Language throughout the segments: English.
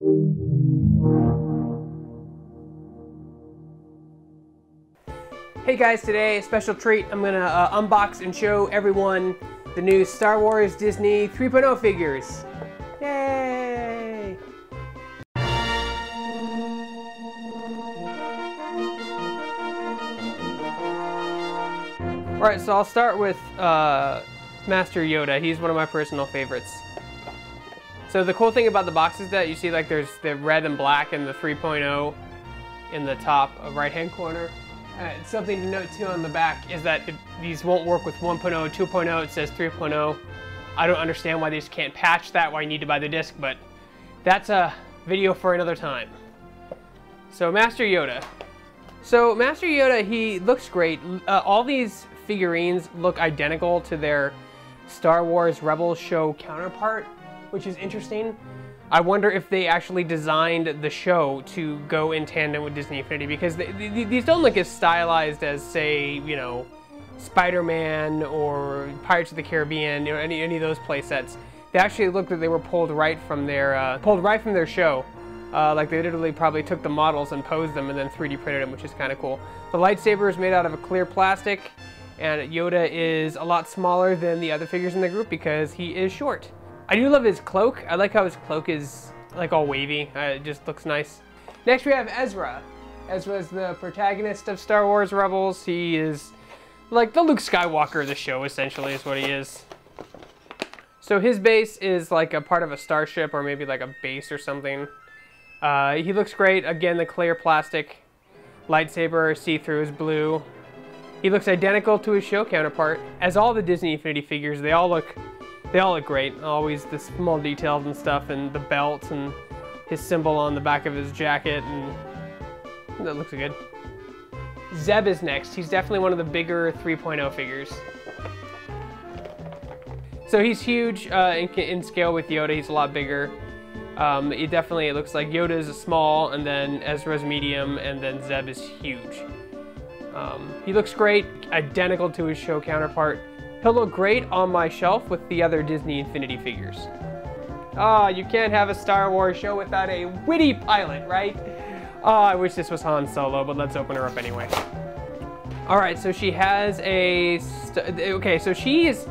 Hey guys, today a special treat. I'm gonna unbox and show everyone the new Star Wars Disney 3.0 figures. Yay! Alright, so I'll start with Master Yoda. He's one of my personal favorites. So the cool thing about the box is that you see like there's the red and black and the 3.0 in the top right hand corner. Something to note too on the back is that these won't work with 1.0, 2.0, it says 3.0. I don't understand why they just can't patch that, why you need to buy the disc, but that's a video for another time. So Master Yoda. So Master Yoda, he looks great. All these figurines look identical to their Star Wars Rebels show counterpart, which is interesting. I wonder if they actually designed the show to go in tandem with Disney Infinity, because these don't look as stylized as, say, you know, Spider-Man or Pirates of the Caribbean, you know, any of those play sets. They actually look like they were pulled right from their show. Like they literally probably took the models and posed them and then 3D printed them, which is kind of cool. The lightsaber is made out of a clear plastic, and Yoda is a lot smaller than the other figures in the group because he is short. I do love his cloak. I like how his cloak is like all wavy. It just looks nice. Next we have Ezra. Ezra is the protagonist of Star Wars Rebels. He is like the Luke Skywalker of the show, essentially, is what he is. So his base is like a part of a starship or maybe like a base or something. He looks great. Again, the clear plastic lightsaber, see-through, is blue. He looks identical to his show counterpart. As all the Disney Infinity figures, they all look great. Always the small details and stuff, and the belt and his symbol on the back of his jacket, and that looks good. Zeb is next. He's definitely one of the bigger 3.0 figures. So he's huge in scale with Yoda. He's a lot bigger. It looks like Yoda is small, and then Ezra's medium, and then Zeb is huge. He looks great, identical to his show counterpart. He'll look great on my shelf with the other Disney Infinity figures. You can't have a Star Wars show without a witty pilot, right? I wish this was Han Solo, but let's open her up anyway. Alright, so she has so she is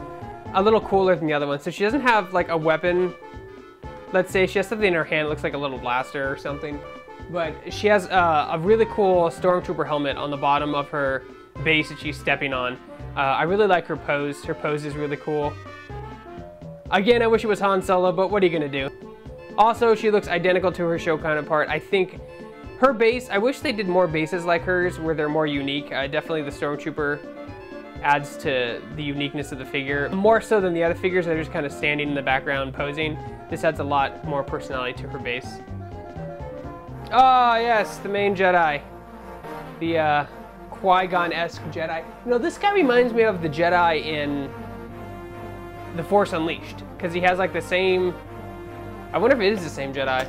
a little cooler than the other one. So she doesn't have like a weapon. Let's say she has something in her hand, looks like a little blaster or something. But she has a really cool Stormtrooper helmet on the bottom of her base that she's stepping on. I really like her pose. Her pose is really cool. Again, I wish it was Han Solo, but what are you gonna do? Also, she looks identical to her show counterpart. I think her base, I wish they did more bases like hers where they're more unique. Definitely the Stormtrooper adds to the uniqueness of the figure. More so than the other figures that are just kind of standing in the background posing. This adds a lot more personality to her base. Ah, yes, the main Jedi. The Qui-Gon-esque Jedi. You know, this guy reminds me of the Jedi in The Force Unleashed, because he has like the same, I wonder if it is the same Jedi.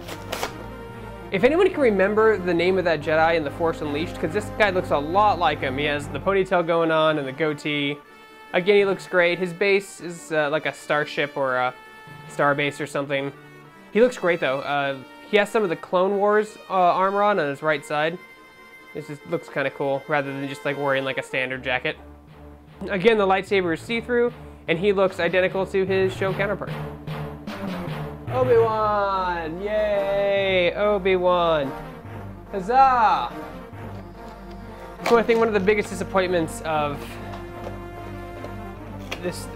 If anyone can remember the name of that Jedi in The Force Unleashed, because this guy looks a lot like him. He has the ponytail going on and the goatee. Again, he looks great. His base is like a starship or a star base or something. He looks great though. He has some of the Clone Wars armor on his right side. This just looks kind of cool, rather than just like wearing like a standard jacket. Again, the lightsaber is see-through, and he looks identical to his show counterpart. Obi-Wan! Yay! Obi-Wan! Huzzah! So I think one of the biggest disappointments of this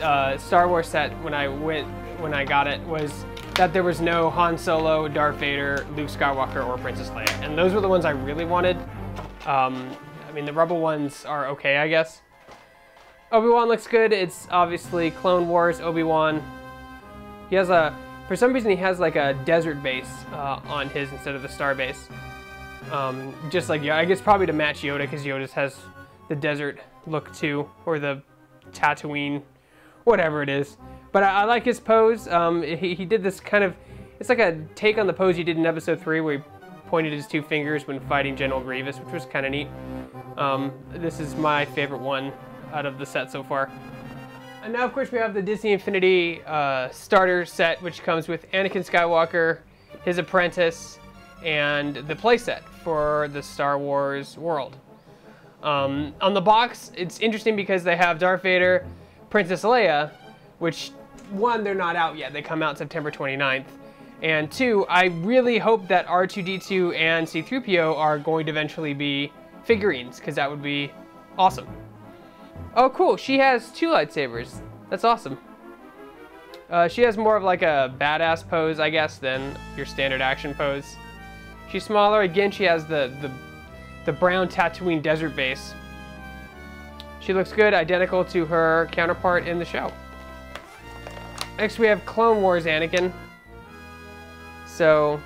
Star Wars set when I got it was that there was no Han Solo, Darth Vader, Luke Skywalker, or Princess Leia. And those were the ones I really wanted. I mean, the Rebel ones are okay, I guess. Obi-Wan looks good. It's obviously Clone Wars Obi-Wan. He has for some reason he has like a desert base on his instead of the star base. Just like, yeah, I guess probably to match Yoda, because Yoda has the desert look too, or the Tatooine, whatever it is. But I like his pose. He did this kind of, it's like a take on the pose he did in episode 3 where he pointed his two fingers when fighting General Grievous, which was kind of neat. This is my favorite one out of the set so far. And now, of course, we have the Disney Infinity starter set, which comes with Anakin Skywalker, his apprentice, and the playset for the Star Wars world. On the box, it's interesting because they have Darth Vader, Princess Leia, which, one, they're not out yet. They come out September 29th. And two, I really hope that R2-D2 and C-3PO are going to eventually be figurines, because that would be awesome. Oh, cool. She has 2 lightsabers. That's awesome. She has more of like a badass pose, I guess, than your standard action pose. She's smaller. Again, she has the brown Tatooine desert base. She looks good, identical to her counterpart in the show. Next, we have Clone Wars Anakin. So,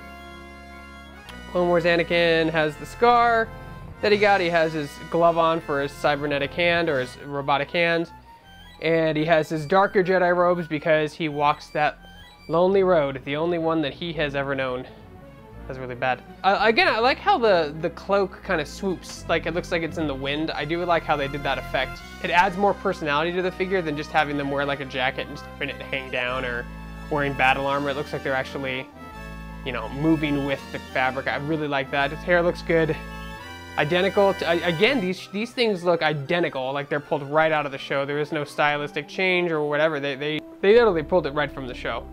Clone Wars Anakin has the scar that he got. He has his glove on for his cybernetic hand, or his robotic hand. And he has his darker Jedi robes because he walks that lonely road, the only one that he has ever known. That's really bad. Again, I like how the cloak kind of swoops, like it looks like it's in the wind. I do like how they did that effect. It adds more personality to the figure than just having them wear like a jacket and just having it hang down, or wearing battle armor. It looks like they're actually, you know, moving with the fabric. I really like that. His hair looks good. Identical to, again, these things look identical, like they're pulled right out of the show. There is no stylistic change or whatever. They literally pulled it right from the show.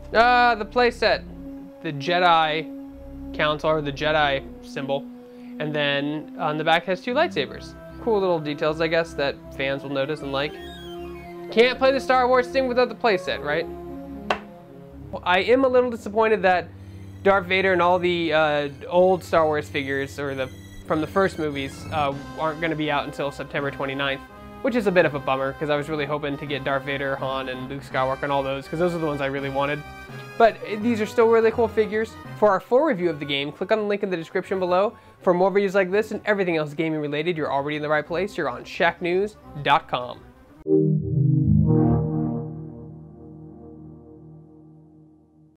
The playset. The Jedi Council, or the Jedi symbol. And then on the back has 2 lightsabers. Cool little details, I guess, that fans will notice and like. Can't play the Star Wars thing without the playset, right? I am a little disappointed that Darth Vader and all the old Star Wars figures, or from the first movies, aren't going to be out until September 29th, which is a bit of a bummer, because I was really hoping to get Darth Vader, Han, and Luke Skywalker and all those, because those are the ones I really wanted. But these are still really cool figures. For our full review of the game, click on the link in the description below. For more videos like this and everything else gaming related, you're already in the right place. You're on Shacknews.com.